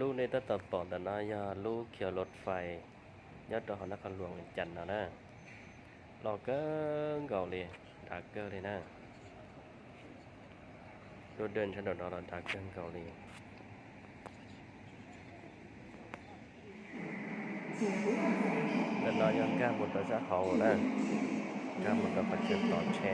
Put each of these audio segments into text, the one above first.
ลูกในตั้งแต่ปอนแต่นายาลูกเขียวรถไฟยอดดอกนครหลวงจันทร์นะรอเกิ้งเก่าเลยดากเกอร์เลยนะรถเดินถนนเราดากเกิ้งเก่าเลยแต่นายยังกล้าหมดตัวซะเขานะกล้าหมดตัวปัจจุบันแช่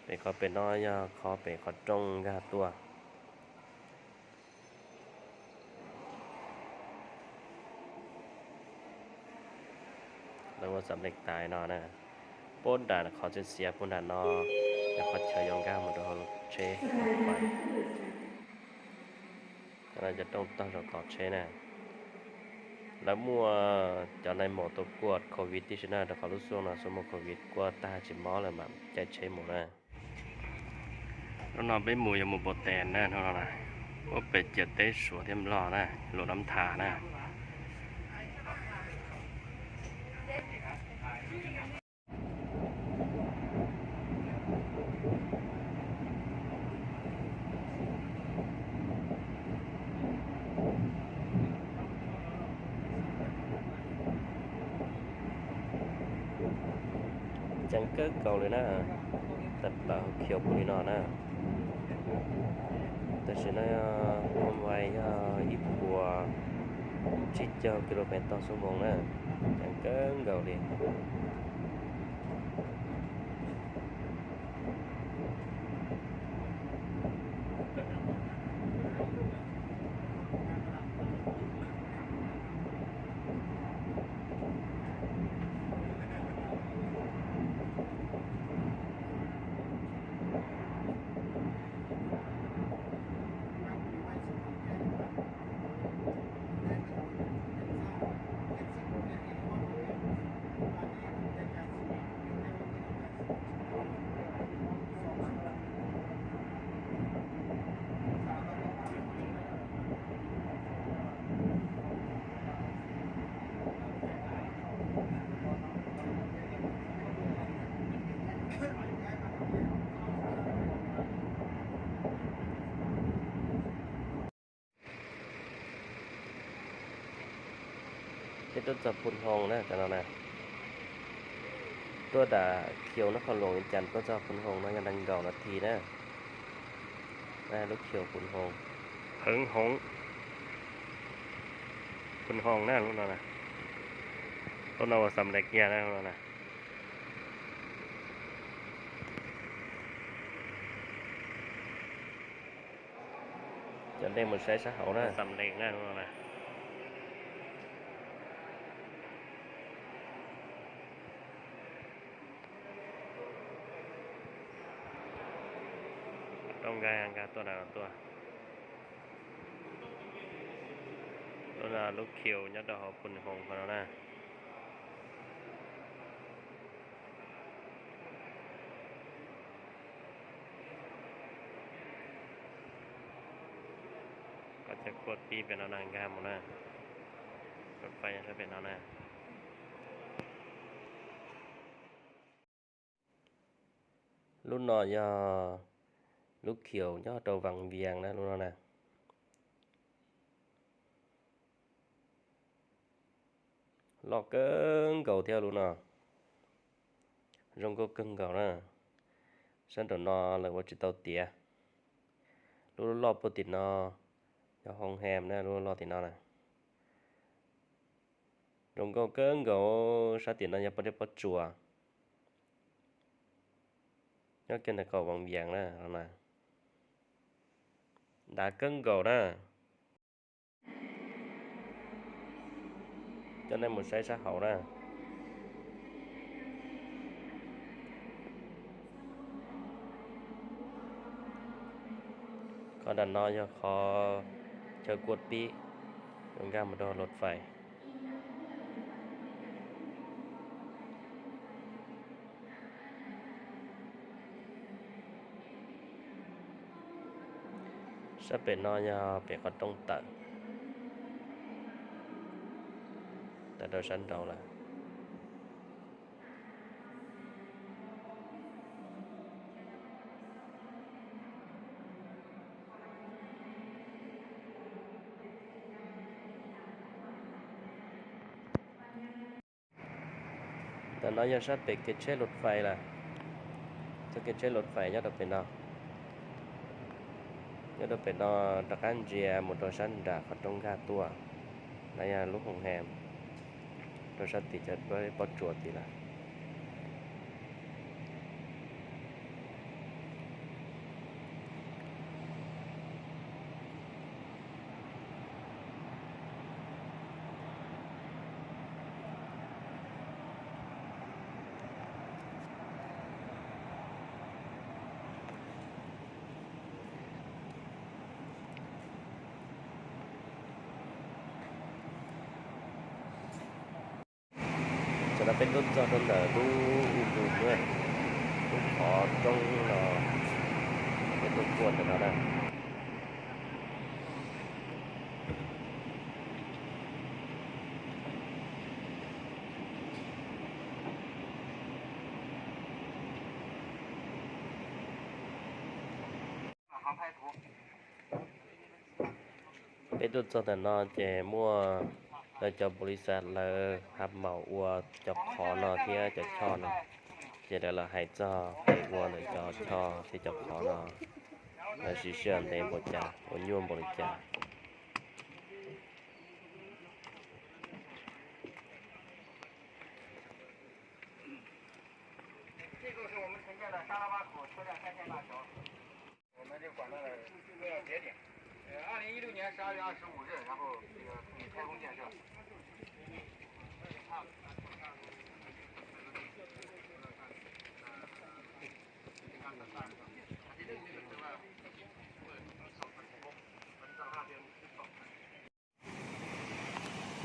ไปขอเป็นน้อยขอไปขอจงกาตัวแล้วว่าสำเร็จตายนอนะป้นด่านขอจะเสียป้นด่านนอจะขอเชยยองก้าหมดตัวเชไฟเราจะต้องต่อเชนะแล้วมัวจะในหมอตัวกวดโควิดที่ชนะแต่เขารู้สึกนะสมมติโควิดกวดตาจิมอเลยมันใจเชหมดนะเรานอนไปหมูยังหมูโปรตีนนะเท่านั้นนะว่าเป็ดเจ็ดเตะสวยเทียมรอนะหลุดน้ำถานะจังเกิลเก่าเลยนะแต่เปล่าเขียวปุรินอนะแต่ฉันนะความไวอีกกว่า7 กิโลเมตรต่อชั่วโมงนะจังเกิลเก่าเลยที่ต้นจับปุ่นทองนะแต่เรานะตัวด่าเขียวนครหลวงจันทร์ตัวจับปุ่นทองนะยังดังเก่านาทีนะลูกเขียวปุ่นทองเหิงหงปุ่นทองนะลูกเรานะต้นเอาสำเร็จเงี้ยนะลูกเรานะจะได้หมดใช้ซะเขานะสำเร็จนะลูกเรานะต้องการตัวไหนตัวลูกเขียวยัดดอกปุ่นทองของเรานะก็จะกดปีเป็นเอานางกามหมดนะรถไฟจะเป็นเอาหน้ารุ่นนอยลูกเขียวยอดตัววังเวียงนะรุ่นนอนะลอกเกิ้งเก่าเที่ยวรุ่นนอrong có cưng ก่านะฉันตัวนอเลยว่าจะเตาเตี๋ยรู้รอบปติดนอจะห้องแฮมนะรู้รอบติดนอนะrong có cưng ก่าสัตติดนอจะประเดี๋ยวประจัวnhớ cái này cầu bằng vàng đó nè đã cân cầu đó cho nên một size xã hậu đó có đàn no cho khó chờ cuột pi chúng ta một đo lột phải sắp bị no cho bị có trong tận tại đầu sân đầu là แต่nó giờ sát bị cái chế lột phai là cho cái chế lột phai nhất là bên nó nhất là bên nó đặc ăn gì một đồ sắn đã có trong ga tua này lúc hồng hèm đồ sắn thì chất với bó chuột thì làจะได้เป็นรถจอดรถเดือดดูด้วยดูขอตรงเป็นรถกวนแต่แล้วนะเป็นรถจอดแต่นอนเจมั่วเราจะบริษัทเราทำเหมาอัวจะขอนอที่จะช่อนอจะได้เราให้เจ้าให้อัวเลยจะช่อที่จะขอนอเราสิเชื่อในบริจาควันยุ่งบริจาค这个是我们承建的沙拉巴口车站三线大桥，我们就管它的节点。2016年12月25日，然后这个开工建设。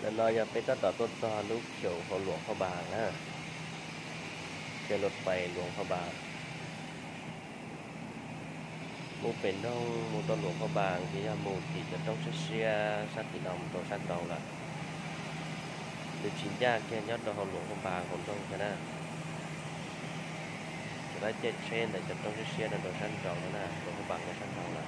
แล้วเราอยากไปตัดต่อต้นตอลูกเขียวของหลวงพระบางนะเจอรถไฟหลวงพระบางมูเป็นต้องมูต้นหลวงพระบางที่มูที่จะต้องเชียสัตว์ที่นำตัวสัตว์เราละหรือชิ้นยากแค่ยอดดอกหลวงพระบางคนต้องชนะจะได้เจ็ดเชนแต่จะต้องเชียในตัวสัตว์เราแล้วนะหลวงพระบางในสัตว์เราละ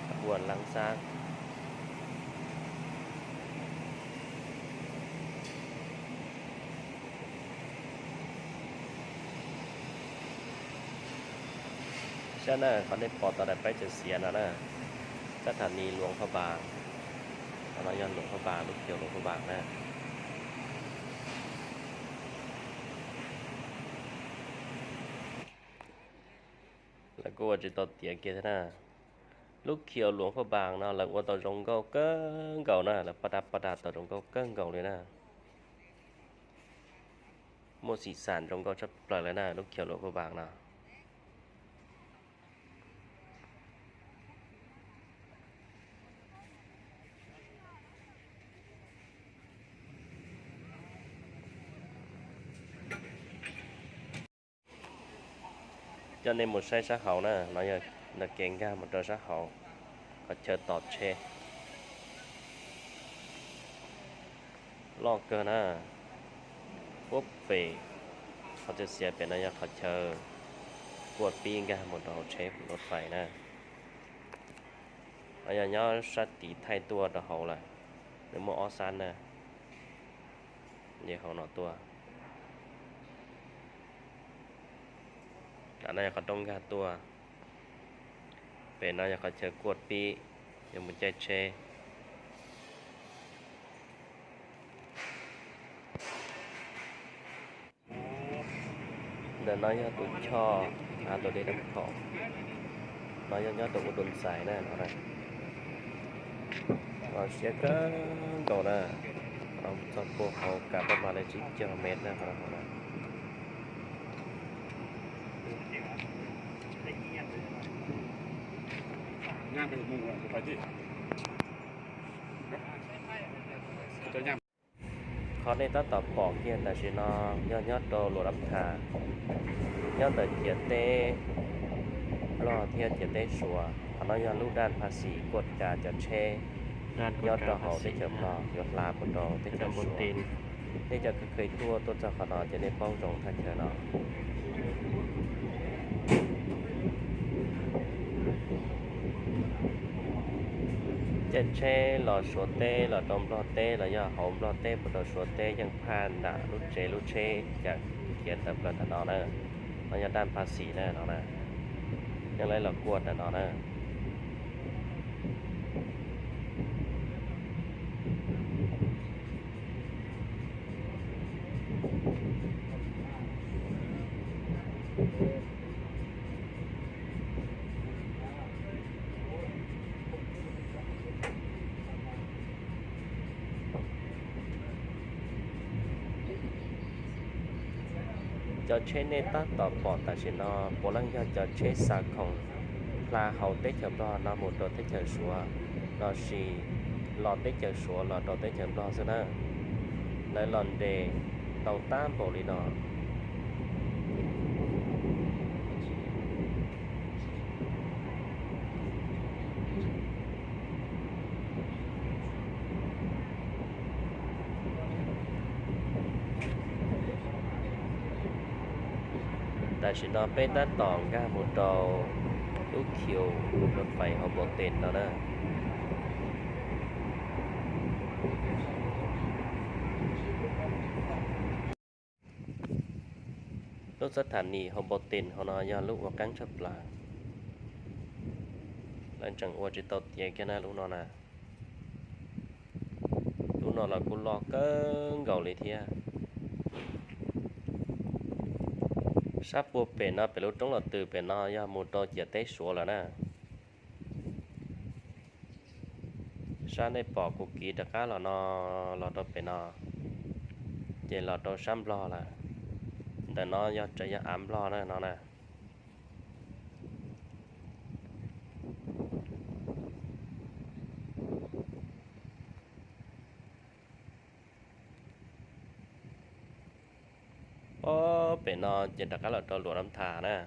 ขบวนลังซากฉะนั้นเขาได้ปอต่อได้ไปจะเสียนะนะสถานีหลวงพระบางเราย้อนหลวงพระบางลูกเขียวหลวงพระบางนะแล้วก็จะต่อเตียเกียร์นะลูกเขียวหลวงพระบางนะแล้วว่าต่อตรงเก่านะแล้วประดับต่อตรงเก่าเลยนะโมสีสานตรงเก่าจะปล่อยเลยนะลูกเขียวหลวงพระบางนะcho nên một sai sát hậu nè nó giờ là kiện ra một trò sát hậu có chờ tọt xe lo cơ nè quốc về họจะเสียเป็นระยะเขาเจอกวดปีงกันหมดเราเชฟรถไฟนะระยะย่อสัตติไทยตัวต่อเขาแหละหรือมอซันนะเดี๋ยวเขาหนอตัวอันนั้นเขาต้องการตัวเป็นน่าจะเขาเจอกวดปียังมันใจเชเดี๋ยวน้อยตัวช่อตัวได้น้ำของน้อยย่อตัวอุดมสายแน่นอนนะเราเสียก็ก่อนนะเราจะพวกเขากลับมาเลยจิเจ้าเมตรนะครับงานเป็นมุงไปที่จะย่ำ เขาในตั้งแต่ปอกเทียนแต่ชินอยอดโตหลวงรับทายอดแต่เจียเต้รอเทียนเจียเต้ชัวเขาน้อยอดลูกด้านภาษีกฎการจัดเช่ยอดดอกเขาได้เจอปลอกยอดลาบนดอกได้เจอบนตีนได้จะเคยทั่วต้นจะขนอจะได้ป้องจงทันเจอเนาะ จะเช่หล่อชัวเต้หล่อดมหล่อเต้หล่อยาหอมหล่อเต้ปวดชัวเต้ยังผ่านด่าลุเจลุเชจากเขียนแต่ประธานเนอะมันจะด้านภาษีแน่นอนนะยังไรหล่อกวดแน่นอนนะcho chế nên ta tỏ bỏ ta chỉ nó bố lăng cho chế xa không là hậu tết chậm đó nó một đồ tết chậm xuống nó xì lò tết chậm xuống lò đồ tết chậm đó xưa nè lại lòn đề tàu tam bộ đi nó ta chỉ nó bên ta tỏng ra một đồ lúc chiều một phải họ bộ tiền đó nè lúc rất thản nì họ bộ tiền họ nói do lúc họ cắn chấp là chẳng qua chỉ tao tiền cái này lúc nó nè lúc nó là cô lo cơn gầu lì thia sắp bộ bể nó phải lúc trống là từ bể nó do một đôi chỉ té số là nè sáng nay bỏ cuộc kỳ đặc cá là nó là đôi bể nó vậy là đôi sắm lo là để nó do chạy ra ám lo nè nó nè bể nó chỉ đặc cá là đôi lụa năm thà nè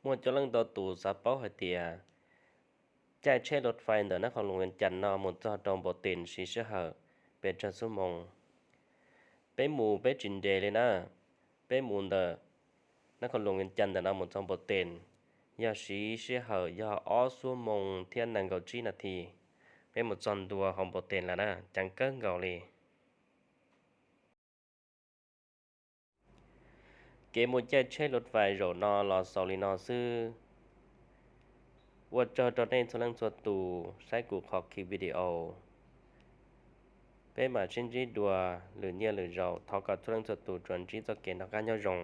mua cho lần đầu tù sa báo hay tiề chạy xe rถไฟเดินนครหลวงเวียงจันทร์นอมุนจอดองบตินสีเสือเหอเป็นจันสุมงเป็นหมู่เป็นจินเดเลยนะเป็นหมู่เดอนครหลวงเวียงจันทร์เดินนอมุนจองบตินยาสีเสือเหอยาอ้อสุมงเทียนนังเกาจีนาทีเป็นหมู่จอนตัวของบตินแล้วนะจังเกิ้งเกาเลยเกมมุ่งใจใช้รถไฟโรนอลอซอลินอซื้อว่าจอดในทุลังตัวตูใช้กูขอคลิปวิดีโอเป็นมาชิ้นจีดัวหรือเนี่ยหรือเราทอกับทุลังตัวตูจวนจีจะเกณฑ์ทางการย่อรง